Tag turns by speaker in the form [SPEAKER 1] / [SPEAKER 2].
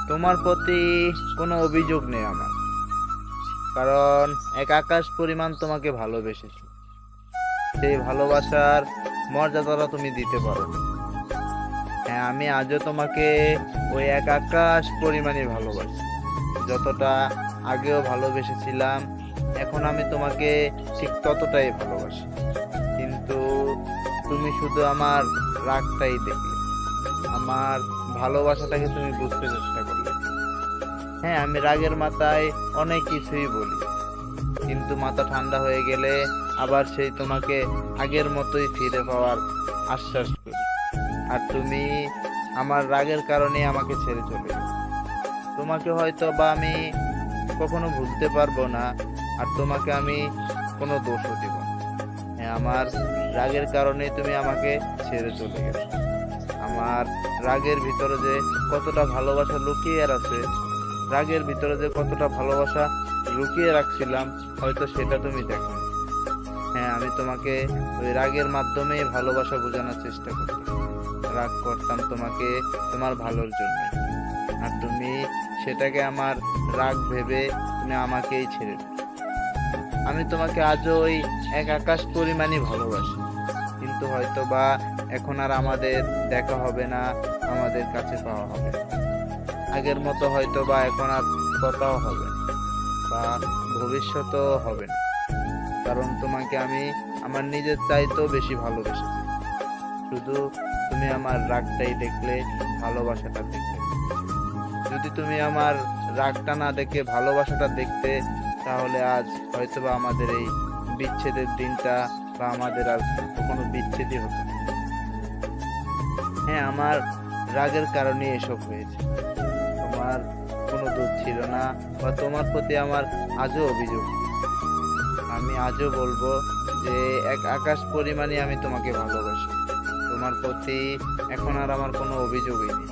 [SPEAKER 1] তোমার প্রতি কোনো অভিযোগ নেই আমার, কারণ এক আকাশ পরিমাণ তোমাকে ভালোবেসেছি। সেই ভালোবাসার মর্যাদাটা তুমি দিতে পারো। হ্যাঁ, আমি আজও তোমাকে ওই এক আকাশ পরিমাণই ভালোবাসি, যতটা আগেও ভালোবেসেছিলাম। এখন আমি তোমাকে ঠিক ততটাই ভালোবাসি, কিন্তু তুমি শুধু আমার রাগটাই দেখলে, আমার ভালোবাসাটাকে তুমি বুঝতে চেষ্টা করলে। হ্যাঁ, আমি রাগের মাথায় অনেক কিছুই বলি, কিন্তু মাথা ঠান্ডা হয়ে গেলে আবার সেই তোমাকে আগের মতোই ফিরে পাওয়ার আশ্বাস করি। আর তুমি আমার রাগের কারণে আমাকে ছেড়ে চলে গেলে। তোমাকে হয়তো বা আমি কখনো ভুলতে পারবো না, আর তোমাকে আমি কোনো দোষও দিব না। হ্যাঁ, আমার রাগের কারণে তুমি আমাকে ছেড়ে চলে গেলে। আমার রাগের ভিতরে যে কতটা ভালোবাসা লুকিয়ে আছে, রাগের ভিতরে যে কতটা ভালোবাসা লুকিয়ে রাখছিলাম, হয়তো সেটা তুমি দেখো। হ্যাঁ, আমি তোমাকে ওই রাগের মাধ্যমে ভালোবাসা বোঝানোর চেষ্টা করতাম। রাগ করতাম তোমাকে তোমার ভালোর জন্য, আর তুমি সেটাকে আমার রাগ ভেবে তুমি আমাকেই ছেড়ে দিলে। আমি তোমাকে আজও ওই এক আকাশ পরিমাণই ভালোবাসি, কিন্তু হয়তো বা এখন আর আমাদের দেখা হবে না, আমাদের কাছে পাওয়া হবে না। আগের মতো হয়তো বা এখন আর কথাও হবে না, বা ভবিষ্যতেও হবে না, কারণ তোমাকে আমি আমার নিজের চাইতেও বেশি ভালোবেসেছি। শুধু তুমি আমার রাগটাই দেখলে, ভালোবাসাটা দেখলে। যদি তুমি আমার রাগটা না দেখে ভালোবাসাটা দেখতে, তাহলে আজ হয়তোবা আমাদের এই বিচ্ছেদের দিনটা, বা আমাদের আর কখনো বিচ্ছেদই হতো না। হ্যাঁ, আমার রাগের কারণে এসব হয়েছে, তোমার কোনো দোষ ছিল না, বা তোমার প্রতি আমার আজও অভিযোগ নেই। আমি আজও বলবো যে এক আকাশ পরিমাণে আমি তোমাকে ভালোবাসি। তোমার প্রতি এখন আর আমার কোনো অভিযোগই নেই।